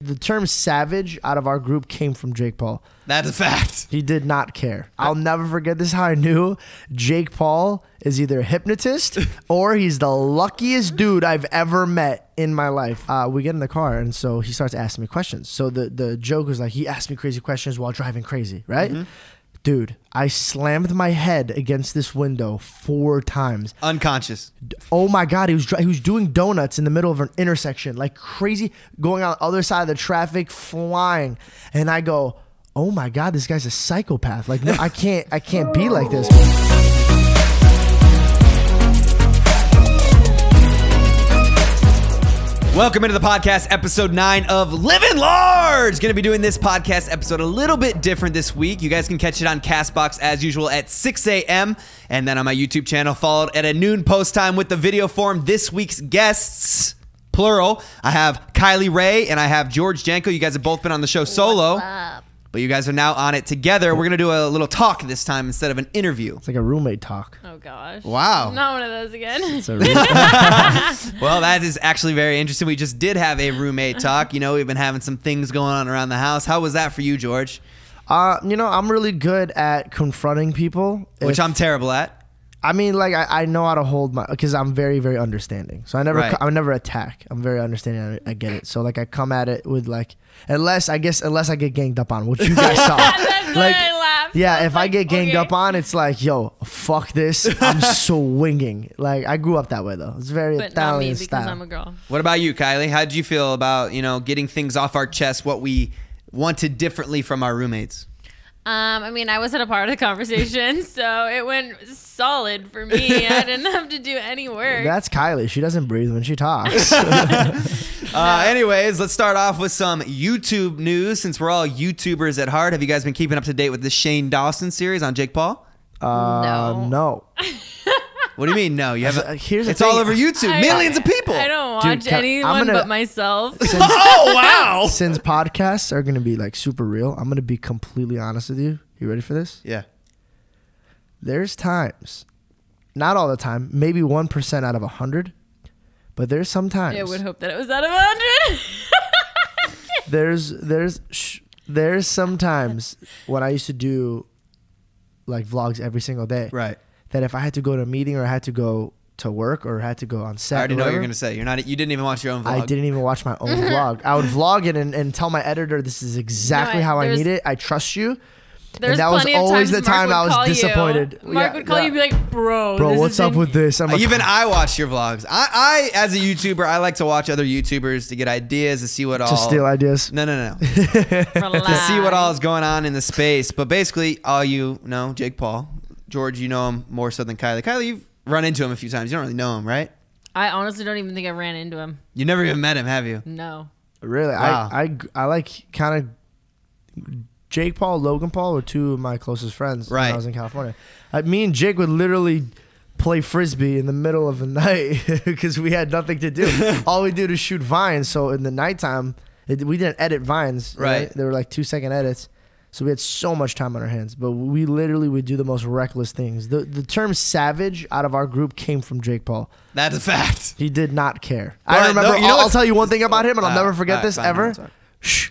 The term savage out of our group came from Jake Paul. That's a fact. He did not care. I'll never forget this. How I knew Jake Paul is either a hypnotist or he's the luckiest dude I've ever met in my life. We get in the car, and so he starts asking me questions. So the joke was like, he asked me crazy questions while driving crazy, right? Mm-hmm. Dude, I slammed my head against this window 4 times. Unconscious. Oh my God, he was doing donuts in the middle of an intersection, like crazy, going on the other side of the traffic, flying. And I go, oh my God, this guy's a psychopath. Like, no, I can't be like this. Welcome into the podcast, episode 9 of Livin Large. Going to be doing this podcast episode a little bit different this week. You guys can catch it on Castbox as usual at 6 a.m. and then on my YouTube channel, followed at a noon post time with the video form. This week's guests, plural, I have Kylie Ray and I have George Janko. You guys have both been on the show solo. What's up? But you guys are now on it together. We're going to do a little talk this time instead of an interview. It's like a roommate talk. Oh, gosh. Wow. Not one of those again. Well, that is actually very interesting. We just did have a roommate talk. You know, we've been having some things going on around the house. How was that for you, George? You know, I'm really good at confronting people. Which I'm terrible at. I mean, like, I know how to hold my, because I'm very, very understanding. So I never attack. I'm very understanding. I get it. So like, I come at it with like, unless I get ganged up on, which you guys saw. That's like, I laughed. Yeah, if I get ganged up on, it's like, yo, fuck this. I'm swinging. Like, I grew up that way though. It's very but Italian not me, because style. I'm a girl. What about you, Kylie? How did you feel about, you know, getting things off our chest, what we wanted differently from our roommates? I mean, I wasn't a part of the conversation, so it went solid for me. I didn't have to do any work. That's Kylie. She doesn't breathe when she talks. Anyways, let's start off with some YouTube news. Since we're all YouTubers at heart, have you guys been keeping up to date with the Shane Dawson series on Jake Paul? No. What do you mean, no? You have it's all over YouTube. Millions of people. I don't watch anyone but myself. Oh, wow. Since podcasts are going to be like super real, I'm going to be completely honest with you. You ready for this? Yeah. There's times, not all the time, maybe 1% out of 100, but there's sometimes. I would hope that it was out of 100. There's sometimes when I used to do like vlogs every single day. Right. That if I had to go to a meeting or I had to go to work or had to go on set, I already know what you're gonna say. You didn't even watch your own vlog. I didn't even watch my own vlog. I would vlog it and tell my editor, this is exactly how I need it. I trust you. And that was always the time I was disappointed. Mark would call you and be like, bro, what's up with this? I'm like, even I watch your vlogs. I, as a YouTuber, I like to watch other YouTubers to get ideas, to see what all... To steal ideas? No. To see what all is going on in the space. But basically, all you know, Jake Paul. George, you know him more so than Kylie. Kylie, you've run into him a few times. You don't really know him, right? I honestly don't even think I ran into him. You never even met him, have you? No. Really? Wow. I like kind of... Jake Paul, Logan Paul were 2 of my closest friends when I was in California. Me and Jake would literally play Frisbee in the middle of the night because we had nothing to do. All we did is shoot Vines. So in the nighttime, we didn't edit Vines. Right? They were like 2-second edits. So we had so much time on our hands, but we literally would do the most reckless things. The term savage out of our group came from Jake Paul. That's a fact. He did not care. I remember, I'll tell you one thing about him, and I'll never forget this ever. Shh.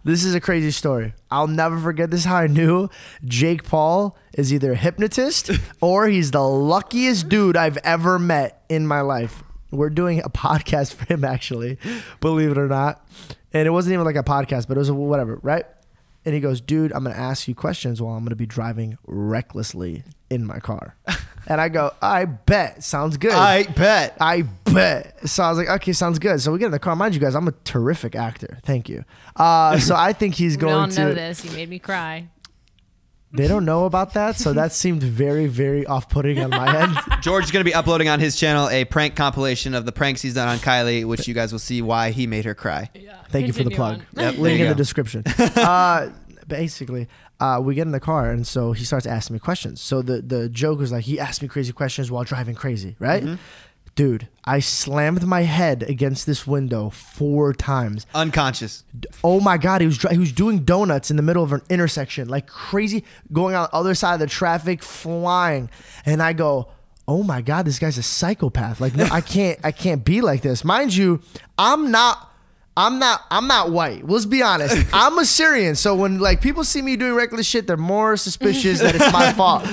This is a crazy story. I'll never forget this. How I knew Jake Paul is either a hypnotist or he's the luckiest dude I've ever met in my life. We're doing a podcast for him, actually, believe it or not. And it wasn't even like a podcast, but it was whatever, right? And he goes, dude, I'm going to ask you questions while I'm going to be driving recklessly in my car. And I go, I bet. Sounds good. I bet. So I was like, okay, sounds good. So we get in the car. Mind you guys, I'm a terrific actor. Thank you. So I think he's going to... We all know this. You made me cry. They don't know about that, so that seemed very, very off-putting on my end. George is going to be uploading on his channel a prank compilation of the pranks he's done on Kylie, which you guys will see why he made her cry. Yeah. Thank you for the plug. Yep, link in the description. Basically, we get in the car, and so he starts asking me questions. So the joke was like, he asked me crazy questions while driving crazy, right? Mm-hmm. Dude, I slammed my head against this window 4 times. Unconscious. Oh my God, he was doing donuts in the middle of an intersection, like crazy, going on the other side of the traffic, flying. And I go, oh my God, this guy's a psychopath. Like, no, I can't be like this. Mind you, I'm not I'm not white. Let's be honest. I'm a Syrian. So when like people see me doing reckless shit, they're more suspicious that it's my fault.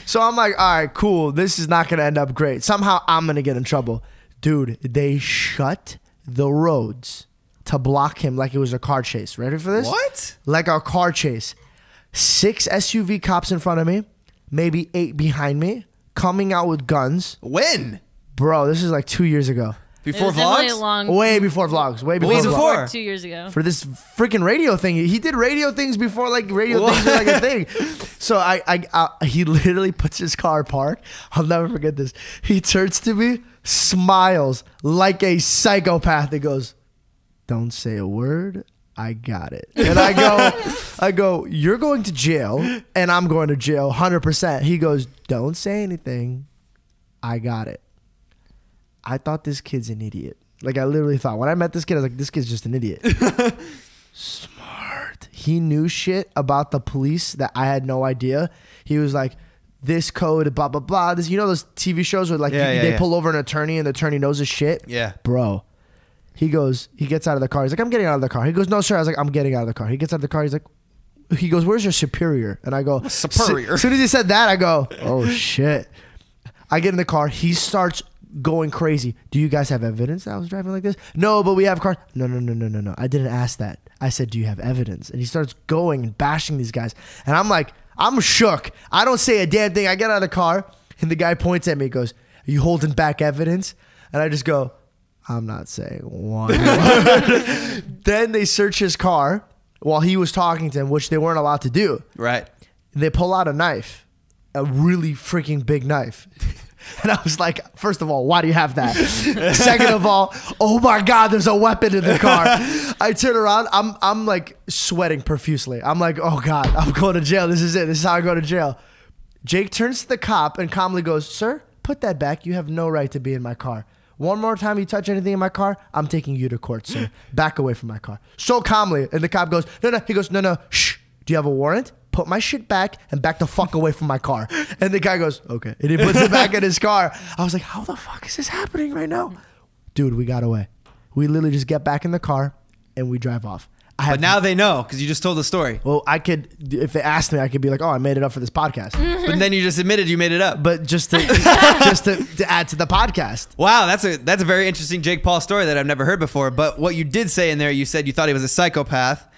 So I'm like, all right, cool. This is not going to end up great. Somehow I'm going to get in trouble. Dude, they shut the roads to block him like it was a car chase. Ready for this? What? Like a car chase. 6 SUV cops in front of me, maybe 8 behind me, coming out with guns. When? Bro, this is like 2 years ago. Before vlogs? Way before vlogs. Way before. What was before? 2 years ago. For this freaking radio thing. He did radio things before like radio things were like a thing. So he literally puts his car parked. I'll never forget this. He turns to me, smiles like a psychopath. He goes, "Don't say a word. I got it." And I go, "You're going to jail and I'm going to jail 100%. He goes, "Don't say anything. I got it." I thought this kid's an idiot. Like I literally thought when I met this kid, I was like, this kid's just an idiot. Smart. He knew shit about the police that I had no idea. He was like, this code, blah, blah, blah. This, you know those TV shows where like they pull over an attorney and the attorney knows his shit? Yeah. Bro. He gets out of the car. He's like, "I'm getting out of the car." He goes, "No, sir." I was like, "I'm getting out of the car." He gets out of the car. He goes, "Where's your superior?" And I go, "Superior." As soon as he said that, I go, "Oh shit." I get in the car. He starts going crazy. "Do you guys have evidence that I was driving like this?" "No, but we have cars." No. I didn't ask that. I said, "Do you have evidence?" And he starts going and bashing these guys. And I'm like, I'm shook. I don't say a damn thing. I get out of the car and the guy points at me and goes, "Are you holding back evidence?" And I just go, "I'm not saying one word." Then they search his car while he was talking to him, which they weren't allowed to do. Right. They pull out a knife, a really freaking big knife. And I was like, first of all, why do you have that? Second of all, oh my God, there's a weapon in the car. I turn around, I'm like sweating profusely. I'm like, oh God, I'm going to jail. This is it. This is how I go to jail. Jake turns to the cop and calmly goes, "Sir, put that back. You have no right to be in my car. One more time you touch anything in my car, I'm taking you to court, sir. Back away from my car." So calmly. And the cop goes, no. He goes, no. Shh. "Do you have a warrant? Put my shit back and back the fuck away from my car." And the guy goes, "Okay." And he puts it back in his car. I was like, how the fuck is this happening right now? Dude, we got away. We literally just get back in the car and we drive off. But now they know because you just told the story. Well, I could, if they asked me, I could be like, "Oh, I made it up for this podcast." But then you just admitted you made it up. But just to add to the podcast. Wow, that's a very interesting Jake Paul story that I've never heard before. But what you did say in there, you said you thought he was a psychopath.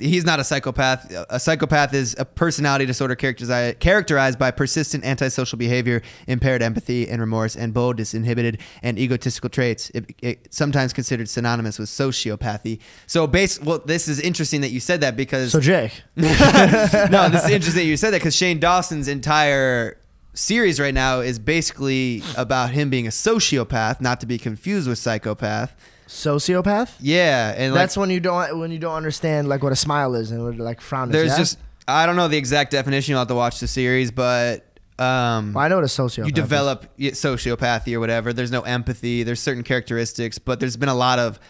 He's not a psychopath. A psychopath is a personality disorder characterized by persistent antisocial behavior, impaired empathy and remorse, and bold, disinhibited, and egotistical traits. It sometimes considered synonymous with sociopathy. So, this is interesting that you said that because... So, Jake. No, this is interesting that you said that because Shane Dawson's entire series right now is basically about him being a sociopath, not to be confused with psychopath. Sociopath? Yeah, and that's when you don't understand like what a smile is and what like frown is. There's just I don't know the exact definition. You'll have to watch the series, but well, I know what a sociopath. You develop sociopathy or whatever. There's no empathy. There's certain characteristics, but there's been a lot of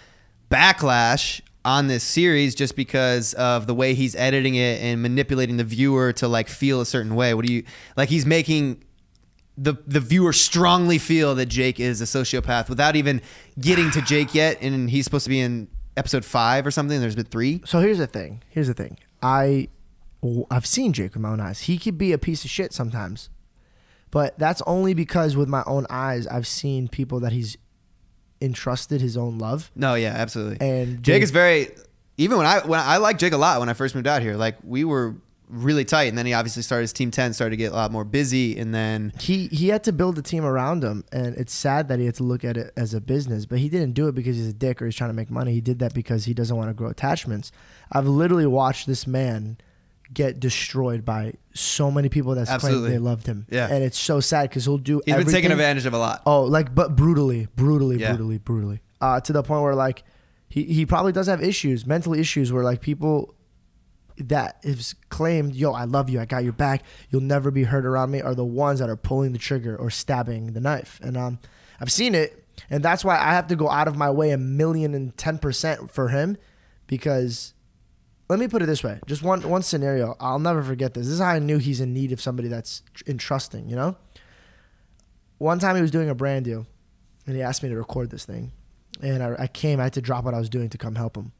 backlash on this series just because of the way he's editing it and manipulating the viewer to like feel a certain way. What do you like? He's making the viewer strongly feel that Jake is a sociopath without even getting to Jake yet, and he's supposed to be in episode 5 or something. There's been 3. So here's the thing. I've seen Jake with my own eyes. He could be a piece of shit sometimes, but that's only because with my own eyes I've seen people that he's entrusted his own love. No, yeah, absolutely. And Jake is very. Even when I liked Jake a lot when I first moved out here. Like we were really tight, and then he obviously started his Team 10, started to get a lot more busy, and then he had to build a team around him, and it's sad that he had to look at it as a business, but he didn't do it because he's a dick or he's trying to make money. He did that because he doesn't want to grow attachments. I've literally watched this man get destroyed by so many people that claim they loved him. Yeah. And it's so sad because he'll do He's been taken advantage of a lot. Oh, like, but brutally. To the point where like he probably does have issues, mental issues, where like people that is claimed, "Yo, I love you, I got your back, you'll never be hurt around me," are the ones that are pulling the trigger or stabbing the knife. And I've seen it, and that's why I have to go out of my way 1,010% for him, because let me put it this way, just one scenario, I'll never forget this. This is how I knew he's in need of somebody that's entrusting, you know? One time he was doing a brand deal, and he asked me to record this thing, And I came. I had to drop what I was doing to come help him.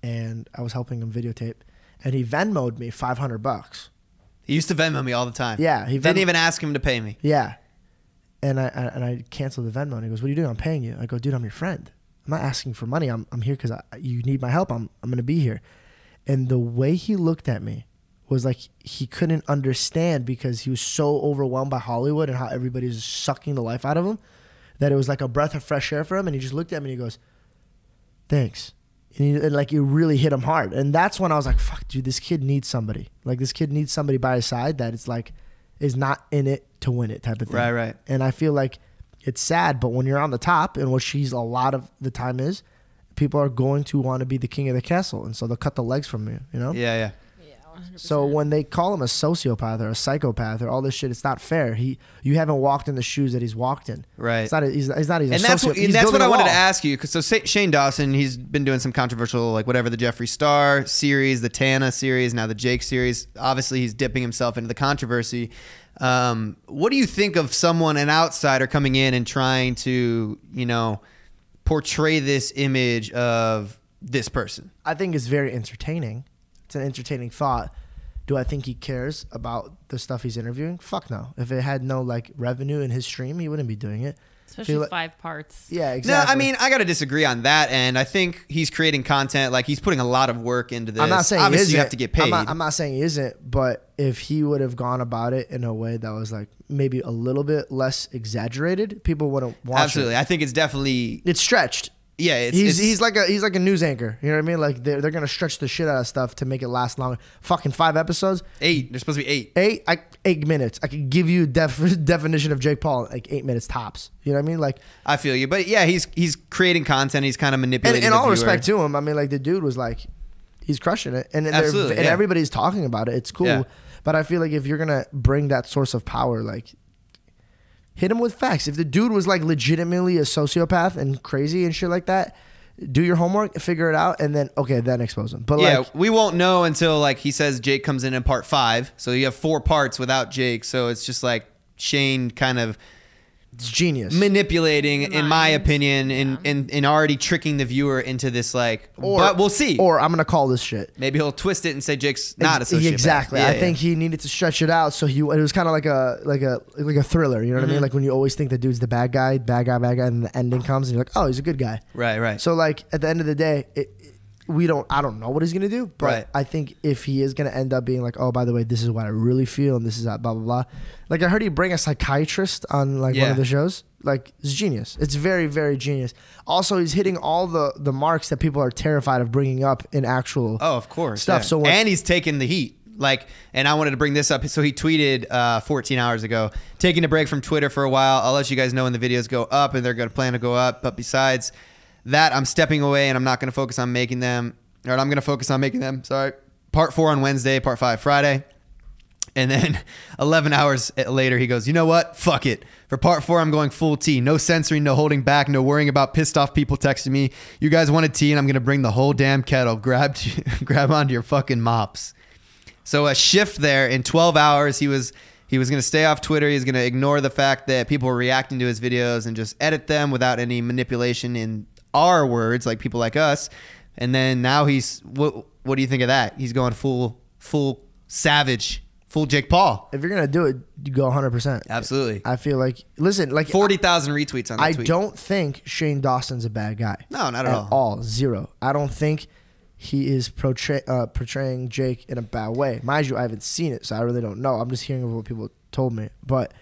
And I was helping him videotape. And he Venmo'd me $500. He used to Venmo me all the time. Yeah. He didn't even ask him to pay me. Yeah. And I canceled the Venmo. And he goes, "What are you doing? I'm paying you." I go, "Dude, I'm your friend. I'm not asking for money. I'm here because you need my help. I'm going to be here." And the way he looked at me was like he couldn't understand, because he was so overwhelmed by Hollywood and how everybody's sucking the life out of him, that it was like a breath of fresh air for him. And he just looked at me and he goes, "Thanks." And like it really hit him hard. And that's when I was like, fuck, dude, this kid needs somebody. Like this kid needs somebody by his side that it's like is not in it to win it type of thing. Right. And I feel like it's sad, but when you're on the top, and what she's a lot of the time is, people are going to want to be the king of the castle, and so they'll cut the legs from you, you know? Yeah. 100%. So when they call him a sociopath or a psychopath or all this shit, it's not fair. You haven't walked in the shoes that he's walked in. Right. He's not a And that's what I wanted to ask you, because so Shane Dawson, he's been doing some controversial, like whatever, the Jeffree Star series, the Tana series, now the Jake series. Obviously, he's dipping himself into the controversy. What do you think of someone, an outsider, coming in and trying to, portray this image of this person? I think it's very entertaining. It's an entertaining thought. Do I think he cares about the stuff he's interviewing? Fuck no. If it had no like revenue in his stream, he wouldn't be doing it. Especially 5 parts. Yeah, exactly. No, I mean, I got to disagree on that. And I think he's creating content. Like, he's putting a lot of work into this. I'm not saying obviously he isn't. You have to get paid. I'm not saying he isn't, but if he would have gone about it in a way that was like maybe a little bit less exaggerated, people wouldn't watch Absolutely. it. I think it's definitely... It's stretched. Yeah, he's like a news anchor. You know what I mean? Like they're gonna stretch the shit out of stuff to make it last longer. Fucking 5 episodes. 8. There's supposed to be 8. 8 minutes. I could give you definition of Jake Paul like 8 minutes tops. You know what I mean? Like I feel you, but yeah, he's creating content. He's kind of manipulating. And the all viewer. respect to him. I mean, like the dude was like, he's crushing it, and Absolutely, and everybody's talking about it. It's cool, Yeah. but I feel like if you're gonna bring that source of power, like. Hit him with facts. If the dude was like legitimately a sociopath and crazy and shit like that, do your homework, figure it out, and then then expose him. But yeah, like, we won't know until like he says Jake comes in part 5. So you have 4 parts without Jake. So it's just like Shane kind of it's genius manipulating, in my opinion, and already tricking the viewer into this like. But we'll see. Or I'm gonna call this shit. Maybe he'll twist it and say Jake's not a sociopath. Exactly. I think he needed to stretch it out, so it was kind of like a thriller. You know what I mean? Like when you always think the dude's the bad guy, and then the ending comes, and you're like, oh, he's a good guy. Right. So like at the end of the day, I don't know what he's gonna do, but Right. I think if he is gonna end up being like, oh, by the way, this is what I really feel, and this is blah blah blah. Like I heard he bring a psychiatrist on like one of the shows. Like it's genius. It's very very genius. Also, he's hitting all the marks that people are terrified of bringing up in actual of course stuff. Yeah. So and he's taking the heat. Like, and I wanted to bring this up. So he tweeted 14 hours ago, taking a break from Twitter for a while. I'll let you guys know when the videos go up, and they're going to plan to go up. But besides that, I'm stepping away, and I'm not going to focus on making them. Or I'm going to focus on making them. Sorry. Part 4 on Wednesday, part 5 Friday. And then 11 hours later, he goes, you know what? Fuck it. For part 4, I'm going full T. No censoring, no holding back, no worrying about pissed off people texting me. You guys wanted tea, and I'm going to bring the whole damn kettle. Grab onto your fucking mops. So a shift there in 12 hours. He was going to stay off Twitter. He was going to ignore the fact that people were reacting to his videos and just edit them without any manipulation in our words, like people like us. And then now what do you think of that? He's going full savage, full Jake Paul. If you're gonna do it, you go 100%. Absolutely. I feel like 40,000 retweets on that tweet. I don't think Shane Dawson's a bad guy. No, not at all. Zero. I don't think he is portraying Jake in a bad way. Mind you, I haven't seen it, so I really don't know. I'm just hearing what people told me. But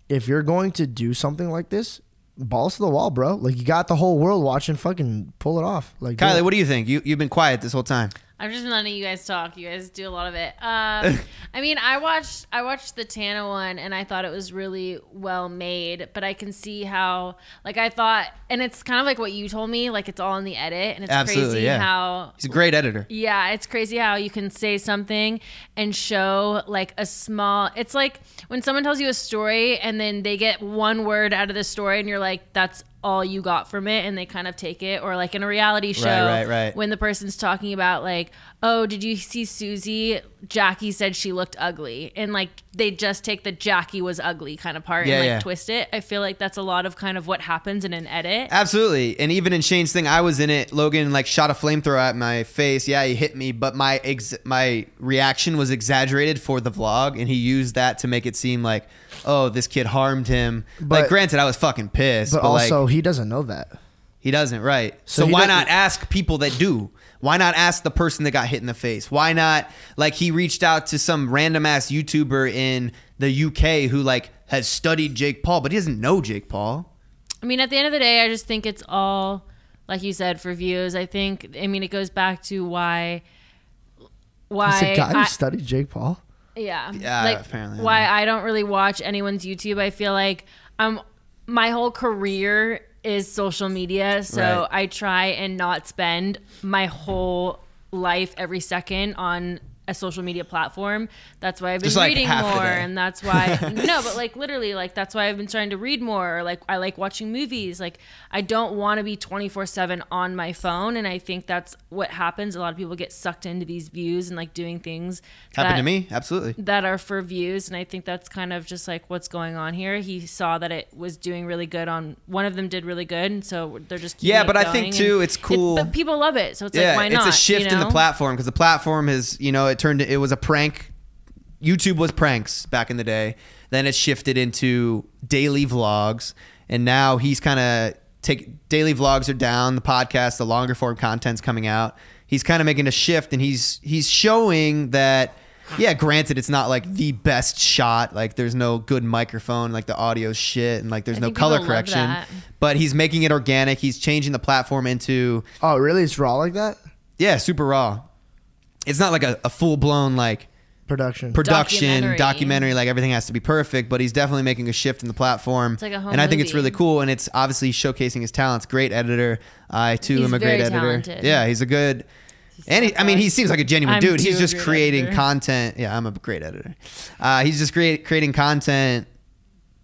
if you're going to do something like this, balls to the wall, bro. Like, you got the whole world watching. Fucking pull it off. Like, Kylie, what do you think? You've been quiet this whole time. I've just been letting you guys talk. You guys do a lot of it. I mean, I watched the Tana one, and I thought it was really well made. But I can see how, like, I thought, and it's kind of like what you told me. Like, it's all in the edit, and it's crazy how he's a great editor. Yeah, it's crazy how you can say something and show like a small. It's like when someone tells you a story, and then they get one word out of the story, and you're like, that's all you got from it, and they kind of take it. Or like in a reality show, right. when the person's talking about like, oh, did you see Susie? Jackie said she looked ugly, and like they just take the Jackie was ugly kind of part and like twist it. I feel like that's a lot of kind of what happens in an edit. Absolutely. And even in Shane's thing, I was in it. Logan like shot a flamethrower at my face. Yeah, he hit me, but my reaction was exaggerated for the vlog, and he used that to make it seem like, oh, this kid harmed him. But like, granted, I was fucking pissed. But also, like, he doesn't know that. He doesn't, right? So why not ask people that do? Why not ask the person that got hit in the face? Why not, like, he reached out to some random ass YouTuber in the UK who like has studied Jake Paul, but he doesn't know Jake Paul. I mean, at the end of the day, I just think it's all, like you said, for views. I mean, it goes back to why He's a guy who studied Jake Paul? Yeah. Like, apparently. Why I don't really watch anyone's YouTube. I feel like my whole career is social media, so I try and not spend my whole life every second on a social media platform. That's why I've been reading more, and that's why no, but like literally, like that's why I've been trying to read more. Or like I like watching movies. Like I don't want to be 24/7 on my phone, and I think that's what happens. A lot of people get sucked into these views and like doing things happened to me, absolutely, that are for views, and I think that's kind of just like what's going on here. He saw that it was doing really good on one of them, did really good, and so they're just keeping it but going. I think too, it's cool. But people love it, so it's like why not? It's a shift in the platform, because the platform is, you know, it was a prank. YouTube was pranks back in the day. Then it shifted into daily vlogs, and now he's kind of daily vlogs are down. The podcast, the longer form content's coming out. He's kind of making a shift, and he's showing that. Yeah, granted, it's not like the best shot. Like, there's no good microphone. Like, the audio's shit, and like there's no color correction. But he's making it organic. He's changing the platform into. Oh, really? It's raw like that? Yeah, super raw. It's not like a full blown like production documentary. Like everything has to be perfect, but he's definitely making a shift in the platform. It's like a home and I think movie. it's really cool, and it's obviously showcasing his talents. Great editor. I too am a great editor. Talented. Yeah, he's a good. And he seems like a genuine dude. He's just creating content. Yeah, I'm a great editor. He's just creating content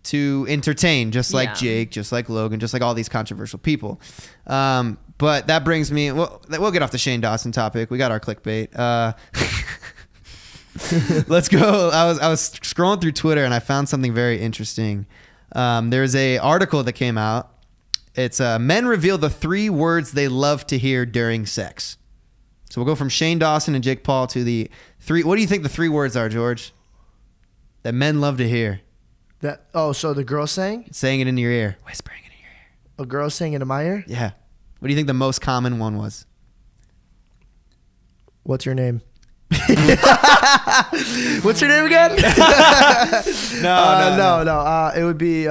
to entertain, just like Jake, just like Logan, just like all these controversial people. But that brings me. Well, we'll get off the Shane Dawson topic. We got our clickbait. Let's go. I was scrolling through Twitter, and I found something very interesting. There's a article that came out. It's men reveal the 3 words they love to hear during sex. So we'll go from Shane Dawson and Jake Paul to the 3. What do you think the 3 words are, George? That men love to hear. So the girl saying it in your ear, whispering it in your ear. A girl saying it in my ear? Yeah. What do you think the most common one was? What's your name? What's your name again? No. It would be.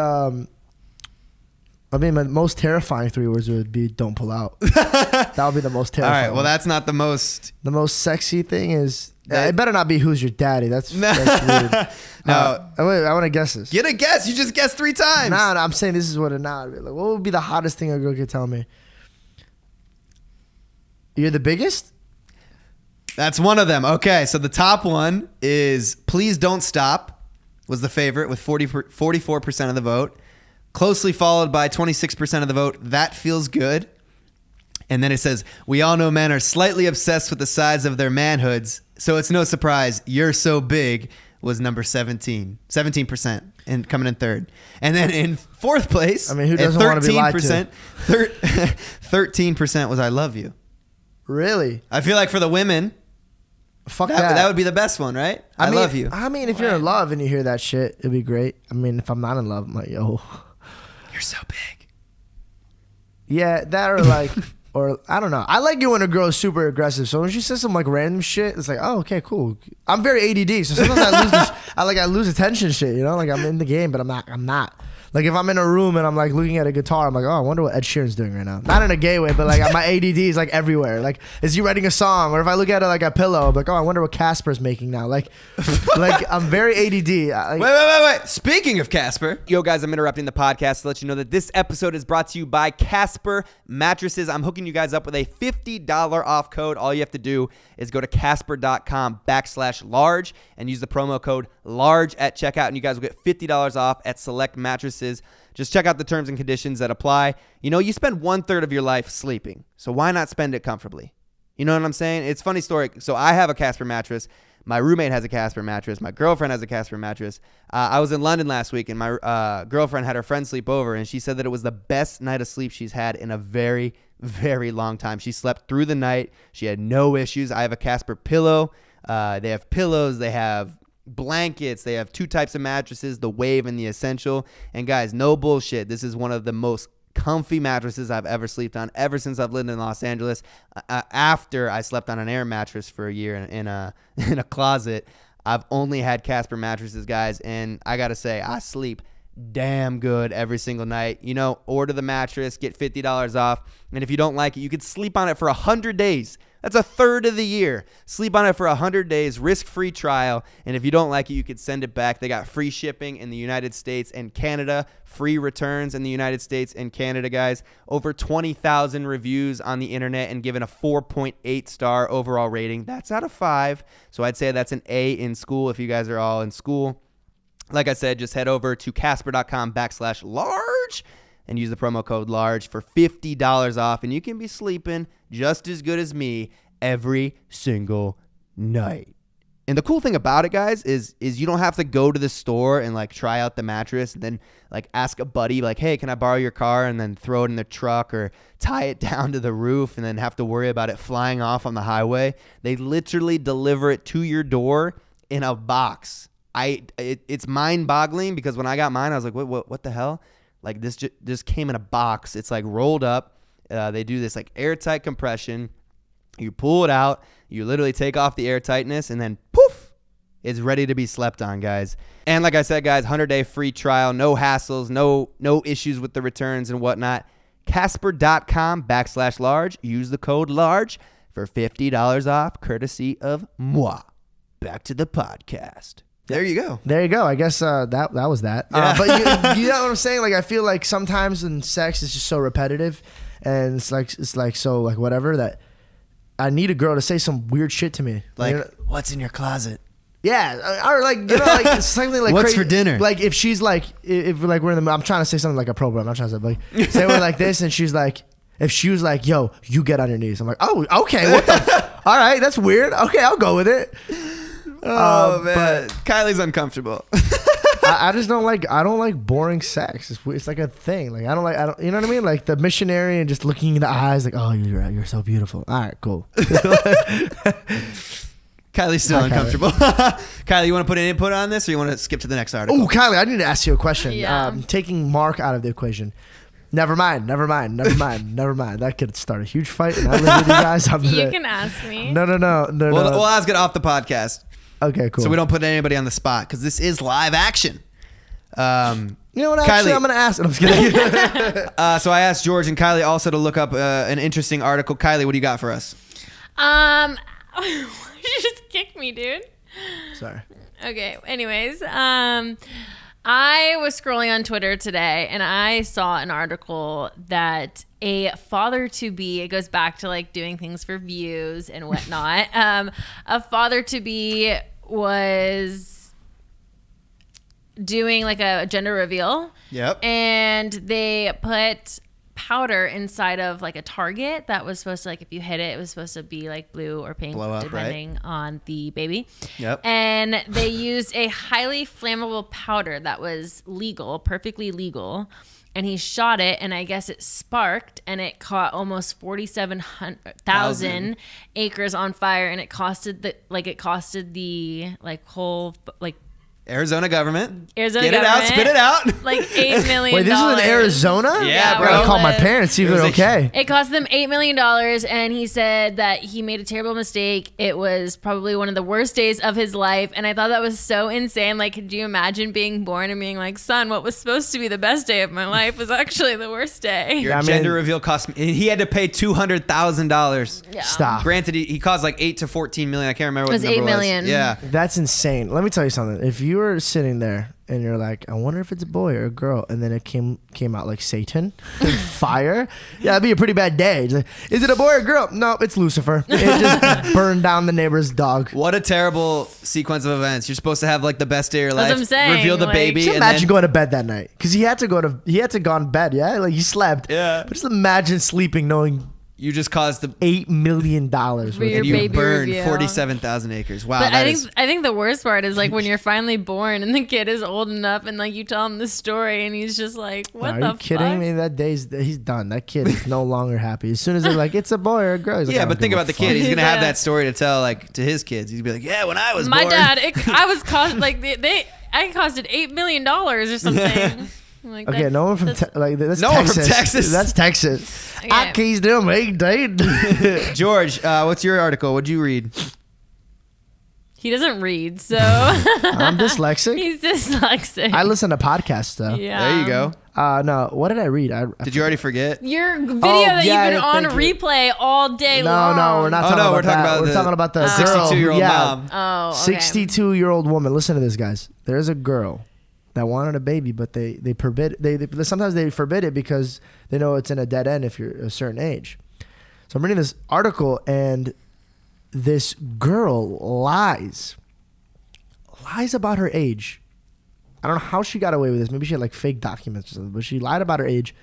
I mean, my most terrifying 3 words would be "don't pull out." That would be the most terrifying. All right. Well, that's not the most. The most sexy thing is. It better not be "who's your daddy." That's weird. No, I want to guess this. Get a guess. You just guessed 3 times. No, I'm saying this is what it now. Like, what would be the hottest thing a girl could tell me? You're the biggest? That's one of them. Okay, so the top one is "please don't stop" was the favorite with 44% of the vote. Closely followed by 26% of the vote, "that feels good." And then it says, "we all know men are slightly obsessed with the size of their manhoods, so it's no surprise you're so big" was number 17% and coming in 3rd. And then in 4th place, I mean, who doesn't want to be lied to? 13% was "I love you." Really? I feel like for the women, fuck that. That would be the best one, right? I love you. I mean, if you're in love and you hear that shit, it'd be great. I mean, if I'm not in love, I'm like, yo, you're so big. Yeah, that or like, or I don't know. I like it when a girl is super aggressive. So when she says some like random shit, it's like, oh, okay, cool. I'm very ADD, so sometimes I lose attention shit. You know, like I'm in the game, but I'm not. Like if I'm in a room and I'm like looking at a guitar, I'm like, oh, I wonder what Ed Sheeran's doing right now. Not in a gay way, but like my ADD is like everywhere. Like, is he writing a song? Or if I look at it like a pillow, I'm like, oh, I wonder what Casper's making now. Like I'm very ADD. Wait. Speaking of Casper, yo guys, I'm interrupting the podcast to let you know that this episode is brought to you by Casper mattresses. I'm hooking you guys up with a $50 off code. All you have to do is go to casper.com/large and use the promo code large at checkout, and you guys will get $50 off at select mattresses mattresses. Just check out the terms and conditions that apply. You know, you spend 1/3 of your life sleeping, so why not spend it comfortably? You know what I'm saying? It's a funny story. So I have a Casper mattress. My roommate has a Casper mattress. My girlfriend has a Casper mattress. I was in London last week, and my girlfriend had her friend sleep over, and she said that it was the best night of sleep she's had in a very, very long time. She slept through the night. She had no issues. I have a Casper pillow. They have pillows. They have blankets. They have 2 types of mattresses, the Wave and the Essential. And guys, no bullshit. This is one of the most comfy mattresses I've ever slept on ever since I've lived in Los Angeles. After I slept on an air mattress for a year in a closet, I've only had Casper mattresses, guys, and I gotta say, I sleep damn good every single night. You know, order the mattress, get $50 off, and if you don't like it, you could sleep on it for 100 days. That's 1/3 of the year. Sleep on it for 100 days, risk-free trial, and if you don't like it, you could send it back. They got free shipping in the United States and Canada, free returns in the United States and Canada, guys. Over 20,000 reviews on the internet and given a 4.8 star overall rating. That's out of 5, so I'd say that's an A in school if you guys are all in school. Like I said, just head over to casper.com/large and use the promo code LARGE for $50 off, and you can be sleeping just as good as me every single night. And the cool thing about it, guys, is you don't have to go to the store and like try out the mattress and then like ask a buddy like, hey, can I borrow your car, and then throw it in the truck or tie it down to the roof and then have to worry about it flying off on the highway. They literally deliver it to your door in a box. It's mind-boggling because when I got mine, I was like, what the hell? Like this just came in a box. It's like rolled up. They do this like airtight compression. You pull it out. You literally take off the airtightness, and then poof, it's ready to be slept on, guys. And like I said, guys, 100-day free trial, no hassles, no issues with the returns and whatnot. Casper.com/large. Use the code LARGE for $50 off, courtesy of moi. Back to the podcast. There you go. There you go. I guess that was that. Yeah. But you know what I'm saying? Like, I feel like sometimes in sex it's just so repetitive, and it's like so like whatever, that I need a girl to say some weird shit to me. Like, you know? what's in your closet? Yeah, or like, you know, like something like what's crazy. for dinner? Like if she's like, if like we're in the, I'm trying to say something like a program. I'm trying to say like we're like this, and she's like, if she was like, yo, you get on your knees. I'm like, oh, okay, what the? All right, that's weird. Okay, I'll go with it. Oh man, Kylie's uncomfortable. I just don't like. I don't like boring sex. It's like a thing. Like I don't. You know what I mean? Like the missionary and just looking in the eyes. Like, oh, you're so beautiful. All right, cool. Kylie's still uncomfortable. Kylie, you want to put an input on this, or you want to skip to the next article? Oh, Kylie, I need to ask you a question. Yeah. Taking Mark out of the equation. Never mind. That could start a huge fight, and I live with you guys. You can ask me. No. We'll ask it off the podcast. Okay, cool. So we don't put anybody on the spot because this is live action. You know what? Actually, Kylie, I'm gonna ask. I'm just kidding. So I asked George and Kylie also to look up an interesting article. Kylie, what do you got for us? You just kicked me, dude. Sorry. Okay. Anyways, I was scrolling on Twitter today, and I saw an article that a father-to-be, it goes back to like doing things for views and whatnot. A father-to-be was doing like a gender reveal. Yep. And they put powder inside of like a target that was supposed to, like, if you hit it, it was supposed to be like blue or pink, blow up, depending on the baby. Yep. And they used a highly flammable powder that was legal, perfectly legal. And he shot it, and I guess it sparked, and it caught almost 47,000 acres on fire, and it costed the whole Arizona government. Get it out, spit it out. Like $8 million. Wait, this is in Arizona? Yeah, I bro. gotta call my parents, see if they're okay. It cost them $8 million, and he said that he made a terrible mistake. It was probably one of the worst days of his life, and I thought that was so insane. Like, could you imagine being born and being like, son, what was supposed to be the best day of my life was actually the worst day? Your gender reveal cost me. He had to pay $200,000. Yeah. Stop. Granted, he caused like $8 to $14 million. I can't remember what It was the number $8 million. was. Yeah. That's insane. Let me tell you something. If you were sitting there and you're like, I wonder if it's a boy or a girl, and then it came out like Satan, fire. Yeah, that'd be a pretty bad day. Like, is it a boy or a girl? No, it's Lucifer. It just burned down the neighbor's dog. What a terrible sequence of events. You're supposed to have like the best day of your life. That's what I'm saying, reveal the like, baby. Just imagine going to bed that night, because he had to go on bed. Yeah, like he slept. Yeah. But just imagine sleeping knowing you just caused the $8 million worth For your of you baby burned reveal. 47,000 acres. Wow, But that I think the worst part is like when you're finally born and the kid is old enough and like you tell him the story and he's just like, what Are the you kidding fuck? me? That he's done. That kid is no longer happy. As soon as they're like, it's a boy or a girl. He's like, yeah, I but don't think give a about the fuck. kid. He's gonna have Yeah. that story to tell like to his kids. He's gonna be like, yeah, when I was My born. dad, I was cost like I costed $8 million or something. I'm like, Okay, no one from that's- that's No one from Texas. Texas. That's Texas. Okay. I keys them 8 days. George, what's your article? What'd you read? He doesn't read, so I'm dyslexic. he's dyslexic. I listen to podcasts though. Yeah. There you go. No, what did I read? Did you already forget? Your video Oh, that yeah, you've been on thank you. replay all day No, long. no, we're not Oh, talking no, about we're talking that. about We're the talking about the 62-year-old girl. mom. Oh, okay. 62-year-old woman. Listen to this, guys. There's a girl that wanted a baby, but they forbid sometimes they forbid it because they know it's in a dead end if you're a certain age. So I'm reading this article, and this girl lies about her age. I don't know how she got away with this. Maybe she had like fake documents or something, but she lied about her age,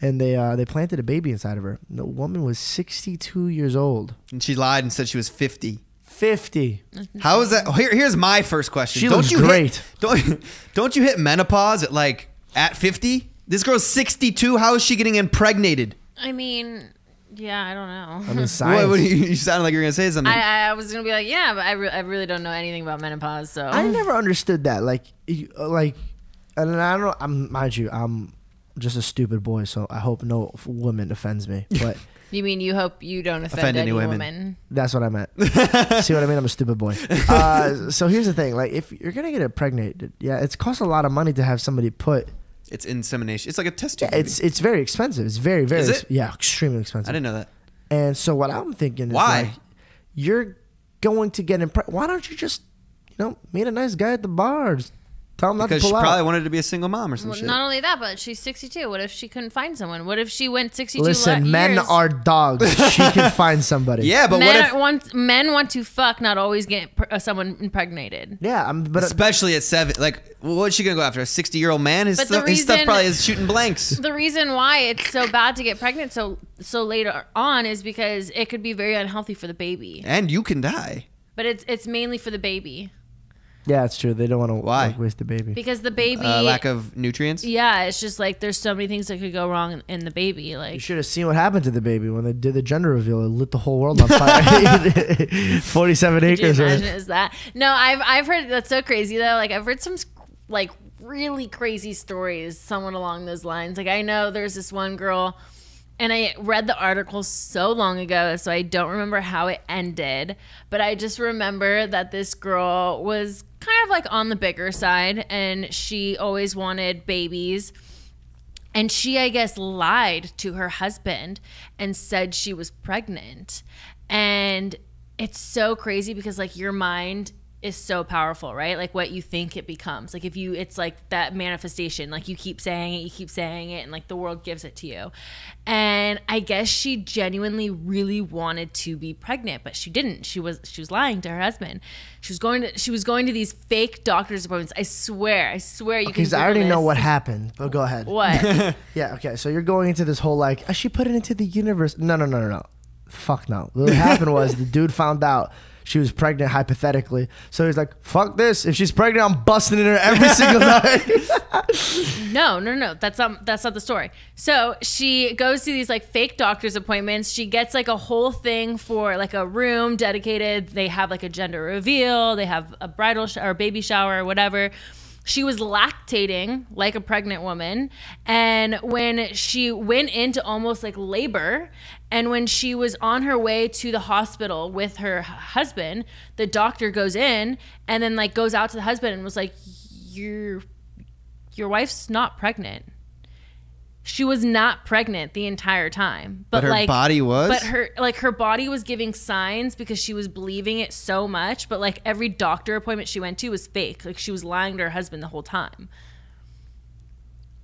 and they planted a baby inside of her. The woman was 62 years old. And she lied and said she was 50. 50. How is that? Here's my first question. She looks great. Don't you hit menopause at 50? This girl's 62. How is she getting impregnated? I mean, yeah, I don't know. I mean, science. What you sounded like you were gonna say something. I was gonna be like, yeah, but I really don't know anything about menopause. So I never understood that. And I don't know. Mind you, I'm just a stupid boy, so I hope no woman offends me. But you mean you hope you don't offend any woman? that's what I meant. See what I mean? I'm a stupid boy. So here's the thing: like, if you're gonna get impregnated, yeah, it's cost a lot of money to have somebody put. It's insemination. It's like a test tube. Yeah, it's very expensive. It's very Is it? yeah, extremely expensive. I didn't know that. And so what I'm thinking is Why? like, you're going to get impregnated. Why don't you just, meet a nice guy at the bar? Just tell him not to Because she pull out. probably wanted to be a single mom or some Well, shit. not only that, but she's 62. What if she couldn't find someone? What if she went 62 Listen, men years? are dogs. She can find somebody. Yeah, but Men want to fuck, not always get someone impregnated. Yeah, but especially at 7, like, what's she gonna go after? A 60-year-old man? His But the stuff reason- probably is shooting blanks. The reason why it's so bad to get pregnant so later on is because it could be very unhealthy for the baby. And you can die. But it's mainly for the baby yeah, it's true. They don't want to Why? waste the baby. because the baby. Lack of nutrients. Yeah, it's just like there's so many things that could go wrong in the baby. You Like should have seen what happened to the baby when they did the gender reveal. It lit the whole world on fire. 47 could you acres. imagine is that? No, I've heard that's so crazy though. Like I've heard some like really crazy stories, somewhat along those lines. Like I know there's this one girl. And I read the article so long ago, so I don't remember how it ended. But I just remember that this girl was kind of like on the bigger side, and she always wanted babies. And she, I guess, lied to her husband and said she was pregnant. And it's so crazy because, like, your mind is so powerful, right? Like what you think it becomes. Like it's like that manifestation. Like you keep saying it, and like the world gives it to you. And I guess she genuinely really wanted to be pregnant, but she didn't. She was lying to her husband. She was going to these fake doctor's appointments. I swear you can. Because I already know what happened. But go ahead. What? Yeah. Okay. So you're going into this whole like, she put it into the universe. No. Fuck no. What happened was the dude found out she was pregnant hypothetically. So he's like, fuck this. If she's pregnant, I'm busting in her every single night. No. That's not the story. So she goes to these like fake doctor's appointments. She gets like a whole thing for like a room dedicated. They have like a gender reveal. They have a bridal or baby shower or whatever. She was lactating like a pregnant woman. And when she went into almost like labor, and when she was on her way to the hospital with her husband, the doctor goes in and then like goes out to the husband and was like, your wife's not pregnant. she was not pregnant the entire time. But her body was? But her body was giving signs because she was believing it so much. But like every doctor appointment she went to was fake. Like she was lying to her husband the whole time.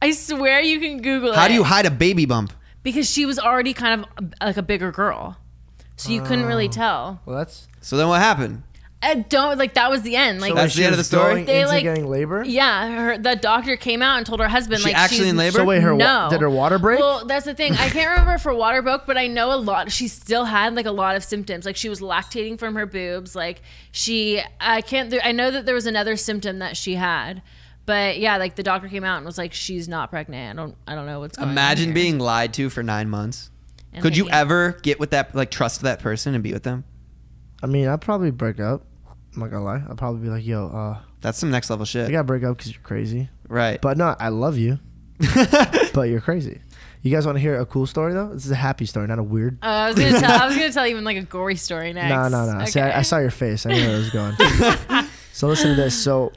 I swear you can Google it. How do you hide a baby bump? Because she was already kind of like a bigger girl. So you couldn't really tell. Well, that's... So then what happened? That was the end. Like so that's the end of the story? They like getting labor? Yeah, the doctor came out and told her husband she actually in labor? So wait, no. Did her water break? Well, that's the thing. I can't remember if her water broke, but I know a lot. She still had like a lot of symptoms. Like she was lactating from her boobs. Like I know that there was another symptom that she had. But yeah, like the doctor came out and was like, she's not pregnant. I don't know what's going on. Imagine being lied to for 9 months. And could you ever get with that, like trust that person and be with them? I mean, I'd probably break up. I'm not gonna lie. I'd probably be like, yo, that's some next level shit. I gotta break up because you're crazy. Right. But no, I love you. But you're crazy. You guys want to hear a cool story though? This is a happy story, not a weird. I was gonna tell even like a gory story next. No. Okay. See, I saw your face. I knew where it was going. So listen to this. So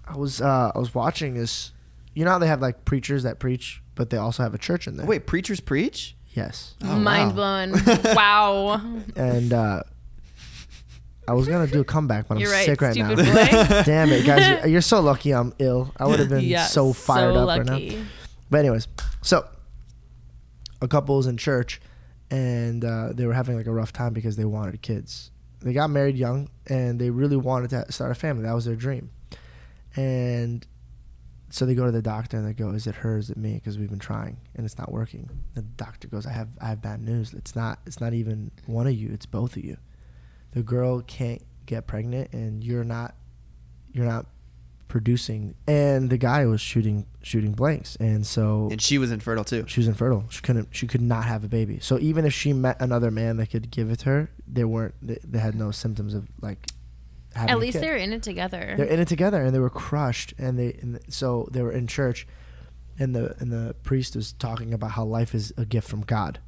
I was watching this. You know how they have like preachers that preach, but they also have a church in there. Wait, preachers preach? Yes. Oh, mind blown. Wow. And I was gonna do a comeback, but I'm sick right now. Boy. Damn it, guys! You're so lucky I'm ill. I would have been so fired up right now. But anyways, so a couple was in church, and they were having like a rough time because they wanted kids. They got married young, and they really wanted to start a family. That was their dream. And so they go to the doctor and they go, "Is it her? Is it me? Because we've been trying and it's not working." The doctor goes, "I have bad news. It's not even one of you. It's both of you. The girl can't get pregnant, and you're not producing." And the guy was shooting blanks, and she was infertile too. She was infertile. She could not have a baby. So even if she met another man that could give it to her, they had no symptoms of like having At least a kid. they were in it together. They're in it together, and they were crushed. So they were in church, and the priest was talking about how life is a gift from God.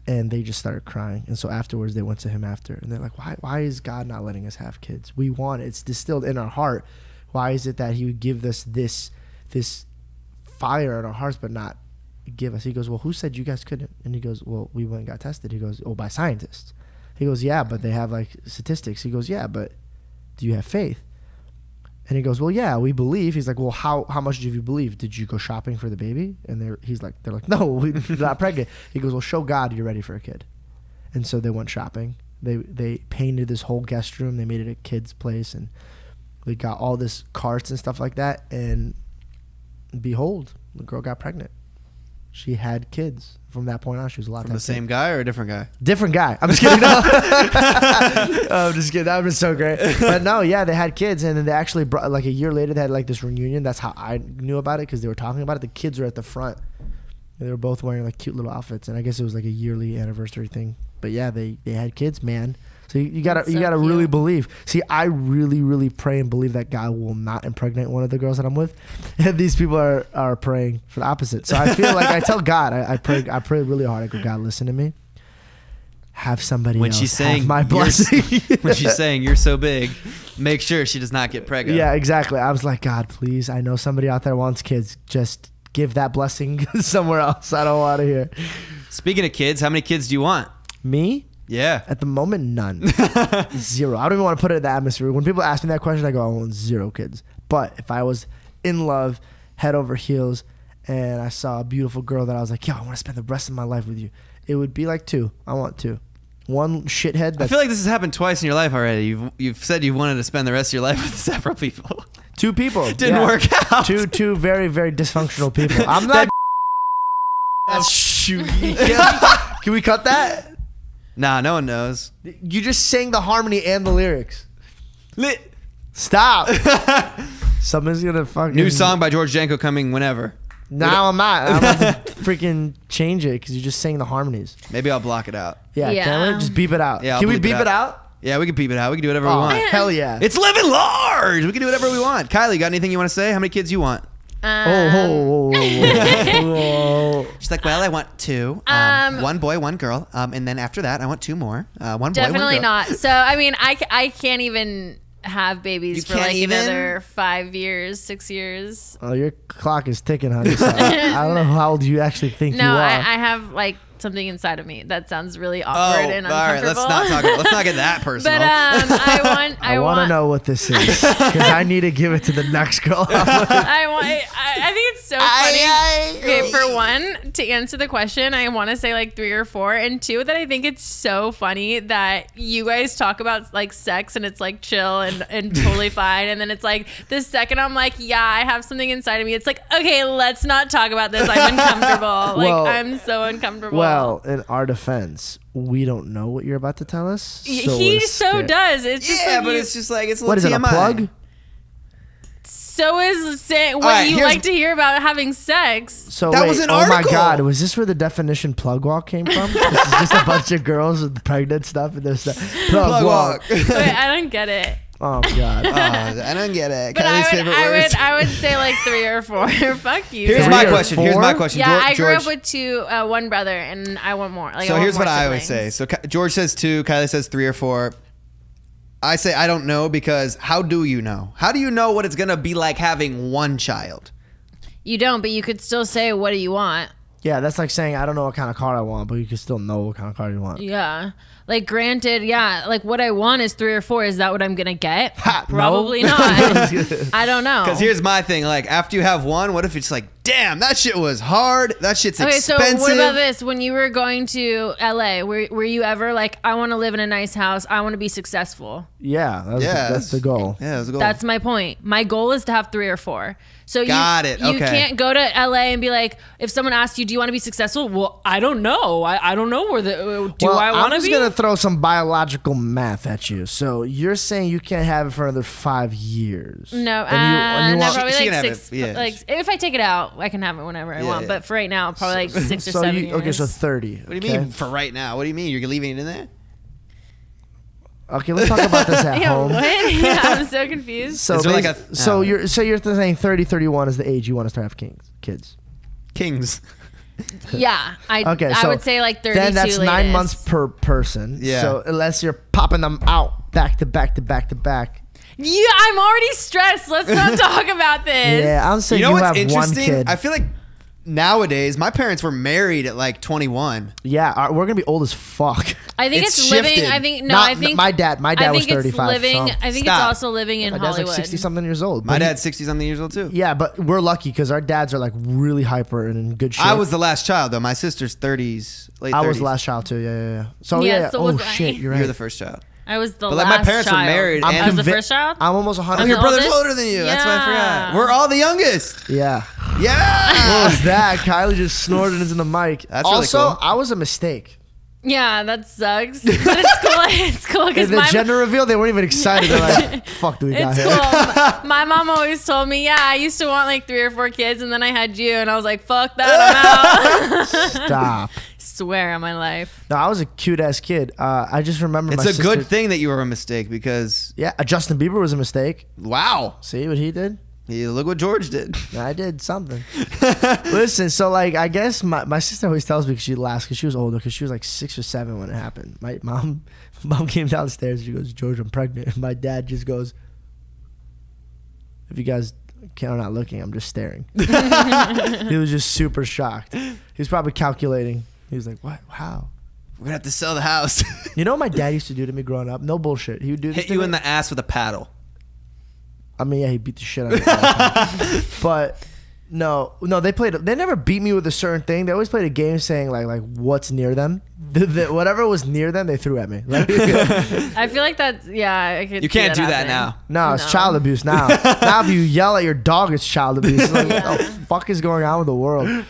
And they just started crying. And so afterwards, they went to him after. And they're like, why is God not letting us have kids? We want it. It's distilled in our heart. Why is it that he would give us this fire in our hearts but not give us? He goes, well, who said you guys couldn't? And he goes, well, we went and got tested. He goes, oh, by scientists. He goes, yeah, but they have like statistics. He goes, yeah, but do you have faith? And he goes, well, yeah, we believe. He's like, well, how much do you believe? Did you go shopping for the baby? And they're like, no, we're not pregnant. He goes, well, show God you're ready for a kid. And so they went shopping. They painted this whole guest room. They made it a kid's place, and they got all this carts and stuff like that. And behold, the girl got pregnant. She had kids. From that point on, she was allowed to have the same guy or a different guy? Different guy. I'm just kidding. No. I'm just kidding. That would be so great. But no, yeah, they had kids, and then they actually brought, like a year later, they had like this reunion. That's how I knew about it, because they were talking about it. The kids were at the front. They were both wearing like cute little outfits, and I guess it was like a yearly anniversary thing. But yeah, they had kids, man. So you gotta really believe. See, I really pray and believe that God will not impregnate one of the girls that I'm with, and these people are praying for the opposite. So I feel like I tell God, I pray really hard. I go, God, listen to me. Have somebody when else she's saying have my blessing. When she's saying you're so big, make sure she does not get pregnant. Yeah, exactly. I was like, God, please. I know somebody out there wants kids. Just give that blessing somewhere else. I don't want to hear. Speaking of kids, how many kids do you want? Me? Yeah. At the moment, none. Zero. I don't even want to put it in the atmosphere. When people ask me that question, I go, I want 0 kids. But if I was in love, head over heels, and I saw a beautiful girl that I was like, yo, I want to spend the rest of my life with you, it would be like 2. I want 2. One shithead. I feel like this has happened twice in your life already. You've said you wanted to spend the rest of your life with several people. 2 people. Didn't work out. Two very, very dysfunctional people. I'm not. That's shoot. Can we cut that? Nah, no one knows. You just sang the harmony and the lyrics. Stop. Someone's gonna fucking... New song by George Janko coming whenever. No, I'm not. I'm about to freaking change it because you just sang the harmonies. Maybe I'll block it out. Yeah. Can we just beep it out? Yeah, can we beep it out? Yeah, we can beep it out. We can do whatever we want. Hell yeah. It's Livin Large. We can do whatever we want. Kylie, got anything you want to say? How many kids you want? Whoa. She's like, well, I want 2. 1 boy, 1 girl. And then after that, I want 2 more. 1 boy, 1 girl. Definitely not. So, I mean, I can't even... have babies for like another 5 years, 6 years. Oh, your clock is ticking, honey. So I don't know how old you actually think you are. No, I have like something inside of me that sounds really awkward and uncomfortable. All right, let's not get that personal. But I want to know what this is because I need to give it to the next girl. I think it's so funny. Okay, for one, to answer the question, I want to say like 3 or 4, and 2, that I think it's so funny that you guys talk about like sex and it's like chill and totally fine, and then it's like the second I'm like, yeah, I have something inside of me, it's like, okay, let's not talk about this. I'm uncomfortable. Like I'm so uncomfortable. Well, in our defense, we don't know what you're about to tell us. So he so does. It's just like but it's just like it's a what is little it? A plug? So is saying what you like to hear about having sex. So that was an article. Oh my God, was this where the definition plug walk came from? This is just a bunch of girls with pregnant stuff and there's plug walk. Wait, I don't get it. Oh God, I don't get it. But I would say like 3 or 4. Fuck you. Here's my question. Yeah, I grew up with one brother, and I want more. Like, so here's what I always say. So George says 2, Kylie says 3 or 4. I say I don't know because how do you know? How do you know what it's gonna be like having one child? You don't, but you could still say, what do you want? Yeah, that's like saying I don't know what kind of car I want, but you can still know what kind of car you want. Yeah. Like, granted, yeah, like what I want is 3 or 4. Is that what I'm going to get? Probably not. I don't know. Because here's my thing. Like, after you have one, what if it's like, damn, that shit was hard. That shit's expensive. Okay, so what about this? When you were going to LA, were you ever like, I want to live in a nice house. I want to be successful. Yeah, that's the goal. Yeah, that's the goal. That's my point. My goal is to have 3 or 4. So you Okay. can't go to LA and be like, if someone asks you, do you want to be successful? Well, I don't know. I don't know where I want to be. I'm just going to throw some biological math at you. So you're saying you can't have it for another 5 years. No, probably like 6. Like if I take it out, I can have it whenever I want. But for right now, probably like 6 or 7 years. Okay, so 30. What do you mean for right now? What do you mean? You're leaving it in there? Okay, let's talk about this at home. What? Yeah, I'm so confused. So you're saying 30, 31 is the age you want to start having kids. Kings. Yeah, I would say like 32. Then that's latest. 9 months per person. Yeah. So unless you're popping them out back to back to back to back. Yeah, I'm already stressed. Let's not talk about this. Yeah, I'm saying you know what's have interesting? one kid. I feel like nowadays my parents were married at like 21. Yeah, we're gonna be old as fuck. I think it's living. Shifted. I think my dad was 35. Living. So. I think it's also living in my Hollywood. dad's like 60 something years old. My dad's 60 something years old too. Yeah, but we're lucky because our dads are like really hyper and in good shape. I was the last child though. My sister's 30s, late 30s. I was the last child too. Yeah. So So oh was shit, you're right. You're the first child. I was the but last like my parents child. were married. I was the first child. I'm almost 100. Your brother's oldest? older than you. That's why I Yeah. forgot. We're all the youngest. Yeah. Yeah. What was that? Kylie just snorted into the mic. That's really also, cool. I was a mistake. Yeah, that sucks. But it's cool. It's cool because The gender reveal, they weren't even excited. They're like, fuck do we got it's here? cool. My mom always told me, yeah, I used to want like 3 or 4 kids, and then I had you, and I was like, fuck that, I'm out. Stop. Swear on my life. No, I was a cute ass kid. I just remember It's my a sister, good thing that you were a mistake because Justin Bieber was a mistake. wow. See what he did? Yeah, look what George did. I did something. Listen, so like I guess my sister always tells me because she laughs because she was older because she was like 6 or 7 when it happened. My mom came downstairs and she goes, George, I'm pregnant. And my dad just goes, if you guys are not looking, I'm just staring. He was just super shocked. He was probably calculating. He was like, what? How? We're gonna have to sell the house. You know what my dad used to do to me growing up? No bullshit. He would do this Hit you in the ass with a paddle. I mean, yeah, he beat the shit out of me. But no, they never beat me with a certain thing. They always played a game saying like what's near them. Whatever was near them, they threw at me. Like, I feel like that's, I could You can't do that now. No, it's child abuse now. Now if you yell at your dog, it's child abuse. Like, what the fuck is going on with the world?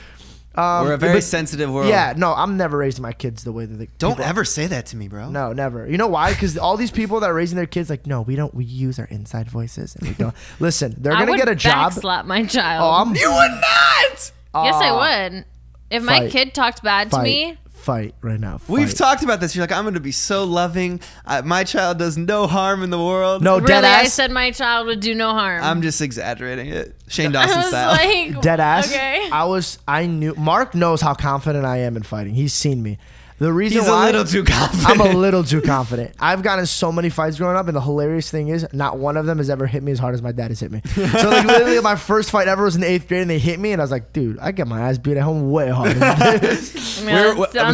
We're a very sensitive world. Yeah, no, I'm never raising my kids the way that they Don't ever say that to me, bro. No, never. You know why? Because all these people that are raising their kids, like, no, we use our inside voices and we don't. Listen, they're gonna get a job. I would backslap my child. You would not. Yes, I would. If my kid talked bad to me. Fight right now. We've talked about this. You're like, I'm going to be so loving. My child does no harm in the world. No, really, dead ass. I said my child would do no harm. I'm just exaggerating it. Shane Dawson style. Like, dead ass. Okay. I knew. Mark knows how confident I am in fighting. He's seen me. The reason He's why a little too confident. I'm a little too confident. I've gotten in so many fights growing up, and the hilarious thing is, not one of them has ever hit me as hard as my dad has hit me. So like literally, my first fight ever was in 8th grade, and they hit me, and I was like, dude, I get my ass beat at home way harder than this.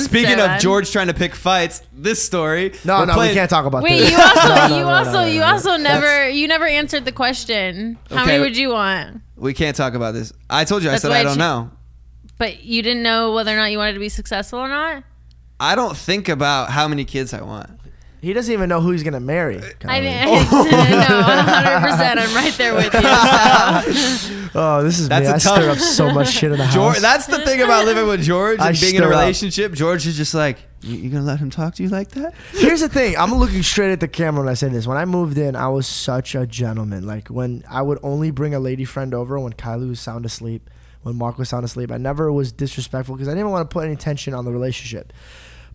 Speaking of George trying to pick fights, this story. No, we can't talk about Wait, this. you also never answered the question. How many would you want? We can't talk about this. I told you. I said I don't know. But you didn't know whether or not you wanted to be successful or not? I don't think about how many kids I want. He doesn't even know who he's gonna marry. No, 100%. I'm right there with you. Oh, this is me. I stir up so much shit in the house. That's the thing about living with George and being in a relationship. George is just like, you gonna let him talk to you like that? Here's the thing. I'm looking straight at the camera when I say this. When I moved in, I was such a gentleman. Like when I would only bring a lady friend over when Kylie was sound asleep, when Mark was sound asleep. I never was disrespectful because I didn't want to put any tension on the relationship.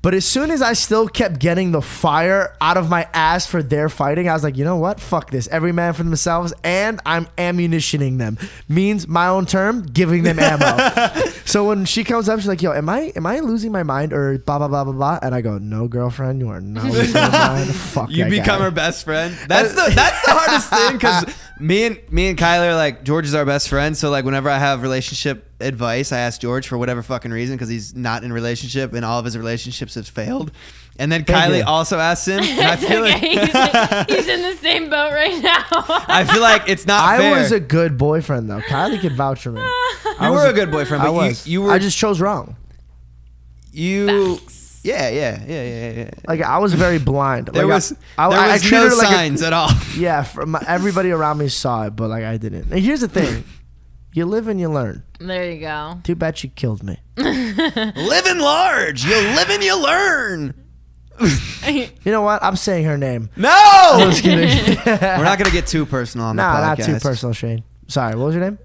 But as soon as I still kept getting the fire out of my ass for their fighting, I was like, you know what? Fuck this. Every man for themselves, and I'm ammunitioning them. Means my own term, giving them ammo. So when she comes up, she's like, yo, am I losing my mind or blah, blah, blah, blah, blah? And I go, no, girlfriend, you are not losing your mind. Fuck you become her best friend. That's the hardest thing because me and Kylie are like, George is our best friend. So like whenever I have relationship advice, I ask George for whatever fucking reason because he's not in a relationship and all of his relationships have failed. And then Kylie also asks him. And I feel like he's in the same boat right now. I feel like it's not fair. I was a good boyfriend though. Kylie could vouch for me. You were a good boyfriend, but you were. I just chose wrong. Facts. Yeah. Like I was very blind. There was no signs at all. Yeah, everybody around me saw it, but like I didn't. And here's the thing. You live and you learn. There you go. Too bad she killed me. Livin Large. You live and you learn. You know what? I'm saying her name. No! I'm just kidding. We're not going to get too personal on the podcast. Not too personal, Shane. Sorry, what was your name?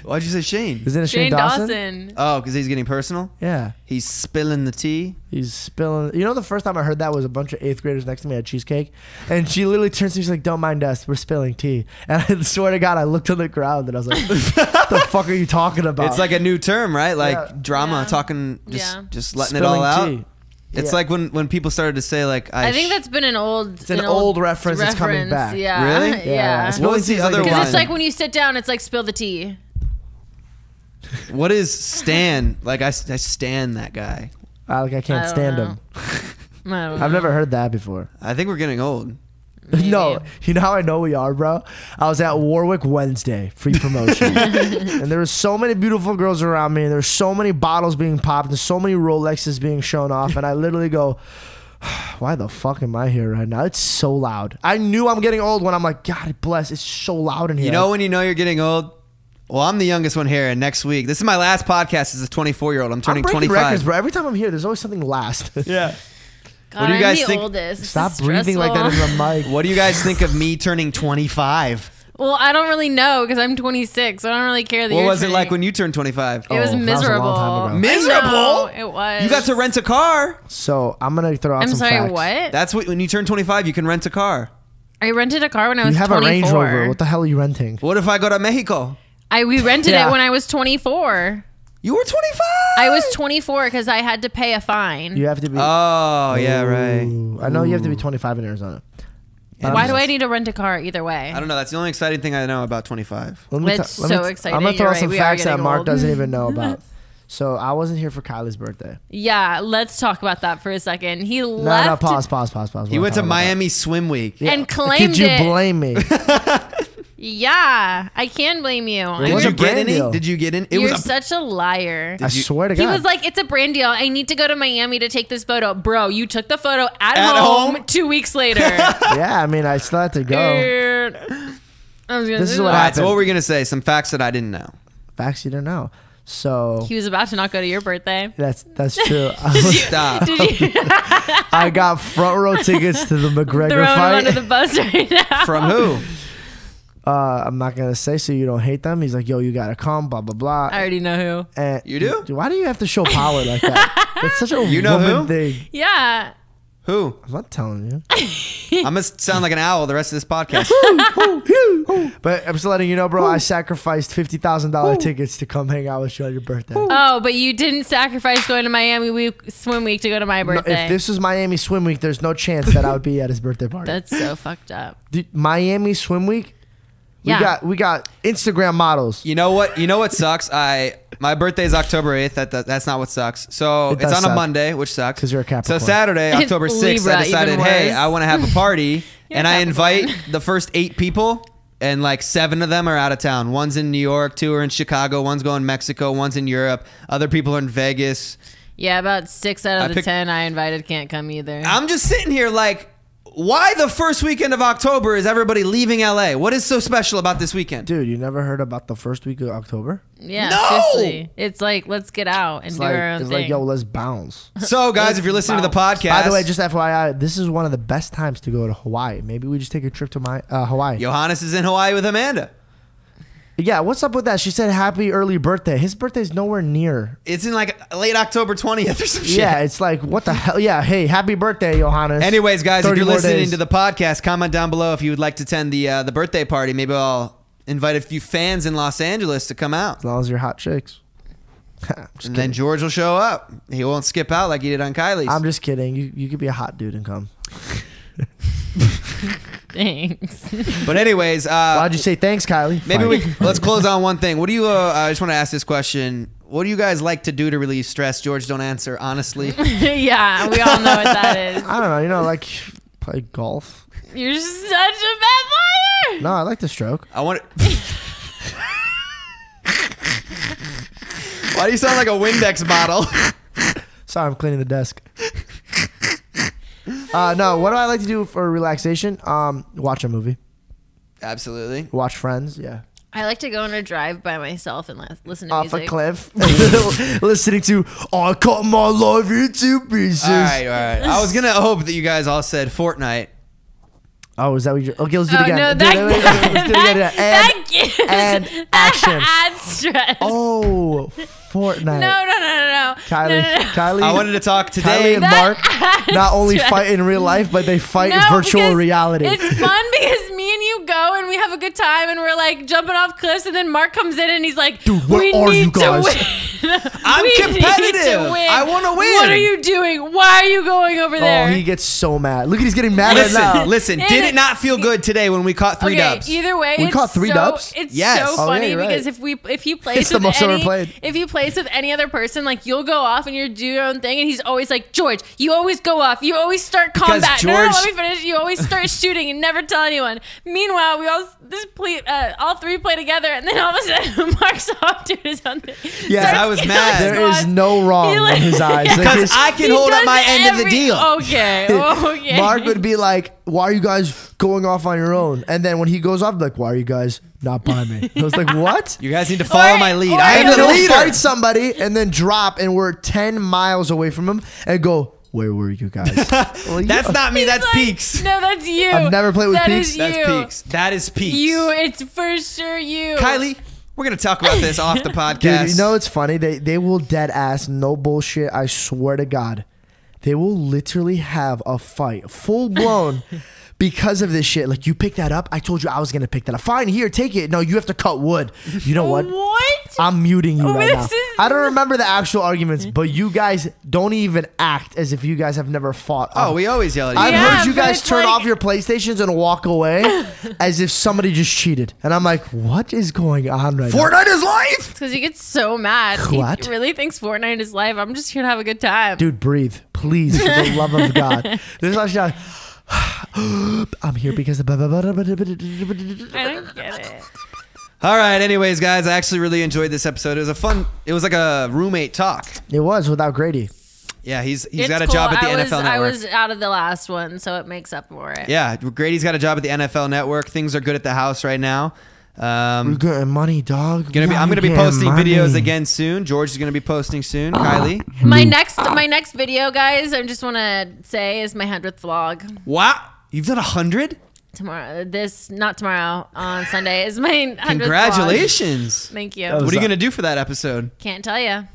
Why'd you say Shane? Isn't it Shane Dawson? Oh, because he's getting personal? Yeah. He's spilling the tea? He's spilling. You know, the first time I heard that was a bunch of 8th graders next to me at cheesecake. And she literally turns to me, she's like, don't mind us. We're spilling tea. And I swear to God, I looked on the ground and I was like, what the fuck are you talking about? It's like a new term, right? Like drama, talking, just letting spilling it all out. tea. It's like when people started to say like I think that's been an old it's an old reference that's coming back. Yeah. Really? Yeah. What was the other one? Because it's like when you sit down, it's like spill the tea. What is stan? Like I stan that guy. I can't stand him. I've never heard that before. I think we're getting old. Maybe. No, you know how I know we are, bro? I was at Warwick Wednesday, free promotion. And there were so many beautiful girls around me, and there were so many bottles being popped and so many Rolexes being shown off, and I literally go, why the fuck am I here right now? It's so loud. I knew I'm getting old when I'm like, God bless, it's so loud in here. You know when you know you're getting old? Well, I'm the youngest one here, and next week, this is my last podcast as a 24-year-old. I'm turning 25. Records, bro. Every time I'm here, there's always something last. Yeah. God, what do you guys think? Oldest. Stop breathing like that in the mic. What do you guys think of me turning 25? Well, I don't really know because I'm 26, so I don't really care. What was it like when you turned 25? It was miserable. That was a long time ago. Miserable? It was. You got to rent a car. So I'm gonna throw out some facts. I'm sorry, what? That's when you turn 25, you can rent a car. I rented a car when I was 24. You have a Range Rover. What the hell are you renting? What if I go to Mexico? We rented it when I was 24. You were 25? I was 24 because I had to pay a fine. You have to be. Oh, yeah, right. I know you have to be 25 in Arizona. Why do I need to rent a car either way? I don't know. That's the only exciting thing I know about 25. It's so exciting. I'm going to throw out some facts that Mark old. doesn't even know about. So I wasn't here for Kylie's birthday. Yeah, let's talk about that for a second. He left. No, pause. He went to Miami Swim Week. And claimed Could you blame me? Yeah, I can blame you. Did you get any? Did you get in? You're such a liar. I swear to God. He was like, it's a brand deal. I need to go to Miami to take this photo. Bro, you took the photo at home 2 weeks later. Yeah, I mean, I still had to go. This is what happened. So what were we going to say? Some facts that I didn't know. Facts you didn't know. So he was about to not go to your birthday. That's true. Stop. I got front row tickets to the McGregor Throwing fight. him under the bus right now. From who? I'm not gonna say so you don't hate them. He's like, yo, you gotta come, blah blah blah. I already know who. And you do? Why do you have to show power like that? It's such a woman thing. Yeah. Who? I'm not telling you. I'm going to sound like an owl the rest of this podcast. But I'm just letting you know, bro, I sacrificed $50,000 tickets to come hang out with you on your birthday. Oh, but you didn't sacrifice going to Miami swim week to go to my birthday. No, if this was Miami Swim Week, there's no chance that I would be at his birthday party. That's so fucked up. Dude, Miami Swim Week? Yeah. We got Instagram models. You know what sucks? My birthday is October 8th. That's not what sucks. So it's on a Monday, which sucks. Because you're a Capricorn. So Saturday, October 6th, Libra, I decided, hey, I want to have a party. And I invite the first 8 people. And like 7 of them are out of town. One's in New York, 2 are in Chicago, one's going to Mexico, one's in Europe. Other people are in Vegas. Yeah, about 6 out of the 10 I invited can't come either. I'm just sitting here like, why the first weekend of October is everybody leaving LA? What is so special about this weekend? Dude, you never heard about the first week of October? Yeah, No! seriously. It's like, let's get out and do our own It's thing. like, yo, let's bounce. So, guys, if you're listening to the podcast... By the way, just FYI, this is one of the best times to go to Hawaii. Maybe we just take a trip to Hawaii. Johannes is in Hawaii with Amanda. Yeah, what's up with that? She said happy early birthday. His birthday's nowhere near. It's in like late October 20th or some shit. Yeah, it's like, what the hell? Yeah, hey, happy birthday, Johannes. Anyways, guys, if you're listening days. to the podcast, comment down below if you would like to attend the birthday party. Maybe I'll invite a few fans in Los Angeles to come out. As long as you're hot chicks. And then George will show up. He won't skip out like he did on Kylie's. I'm just kidding. You could be a hot dude and come. Thanks. But anyways, Why'd you say thanks, Kylie? maybe let's close on one thing. What do you? I just want to ask this question. What do you guys like to do to relieve stress? George, don't answer honestly. Yeah, we all know what that is. I don't know. You know, like play golf. You're such a bad liar. No, I like to stroke. I want. Why do you sound like a Windex bottle? Sorry, I'm cleaning the desk. No, what do I like to do for relaxation? Watch a movie. Absolutely. Watch Friends. Yeah. I like to go on a drive by myself and listen to Off music. a cliff. Listening to I cut my life into pieces. All right. I was gonna hope that you guys all said Fortnite. Oh, is that what you... Okay, let's do it again. No, Let's do it again. that gives and action. adds stress. Oh, Fortnite. No. Kylie. I wanted to talk today. Kylie and Mark not only fight in real life, but they fight in virtual because reality. It's fun because me and you go and we have a good time and we're like jumping off cliffs and then Mark comes in and he's like, dude, what we are need you guys? to win. I'm We competitive. need to win. I want to win. What are you doing? Why are you going over there? Oh, he gets so mad. Look, he's getting mad right now. Listen. Did it not feel good today when we caught 3 dubs? Either way, We caught 3 dubs? It's Yes. so Oh, funny yeah, you're right. because if you place It's the with most ever played. if you place with any other person, like you'll go off and you do your own thing, and he's always like, George, you always go off, you always start combat. No, let me finish. You always start shooting and never tell anyone. Meanwhile, we all 3 play together, and then all of a sudden, Mark's off to his own thing. Yeah, I was mad. There is no wrong in his eyes. Like Because I can hold up my end of the deal. Okay. Mark would be like, why are you guys going off on your own? And then when he goes off, like, why are you guys not by me? I was like, what? You guys need to follow my lead. I And am then the he'll leader. fight somebody and then drop, and we're 10 miles away from him and go, where were you guys? Well, That's not me. He's That's like, Peaks. No, that's you. I've never played with That Peaks. is That's you. Peaks. That is Peaks. It's for sure you. Kylie, we're going to talk about this off the podcast. Dude, you know it's funny? They will dead ass, no bullshit, I swear to God. They will literally have a fight, full blown, because of this shit. Like, you pick that up? I told you I was going to pick that up. Fine, here, take it. No, you have to cut wood. You know what? What? I'm muting you right now. This is- I don't remember the actual arguments, but you guys don't even act as if you guys have never fought. Oh, we always yell at I've you. Yeah, heard you but guys it's turn like- off your PlayStations and walk away as if somebody just cheated. And I'm like, what is going on right now? Fortnite is life. Because he gets so mad. What? He really thinks Fortnite is life. I'm just here to have a good time. Dude, breathe. Please, for the love of God. This is actually like, I'm here because of... I don't get it. All right. Anyways, guys, I actually really enjoyed this episode. It was like a roommate talk. It was without Grady. Yeah, he's It's got a cool. job at the NFL Network. I was out of the last one, so it makes up for it. Yeah, Grady's got a job at the NFL Network. Things are good at the house right now. We're getting money, dog. I'm gonna be posting videos again soon. George is gonna be posting soon. Kylie. My next video, guys, I just want to say is my 100th vlog. Wow, you've done 100. Tomorrow, not tomorrow, on Sunday is my 100th vlog. Congratulations. Thank you. That was What are you gonna do for that episode? Can't tell you.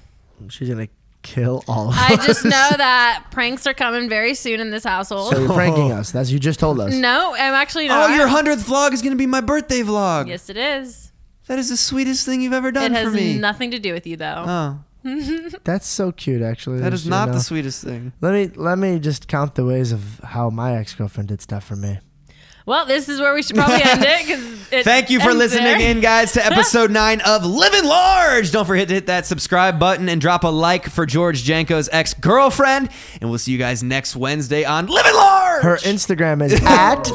She's gonna kill all of us. I just know that pranks are coming very soon in this household. So you're pranking us. That's you just told us. No, I'm actually not. Oh, your 100th vlog is going to be my birthday vlog. Yes, it is. That is the sweetest thing you've ever done for me. It has nothing to do with you, though. Oh. That's so cute, actually. That is not the sweetest thing. Let me just count the ways of how my ex-girlfriend did stuff for me. Well, this is where we should probably end it. Thank you for listening in, guys, to episode 9 of Livin Large. Don't forget to hit that subscribe button and drop a like for George Janko's ex-girlfriend. And we'll see you guys next Wednesday on Livin Large. Her Instagram is at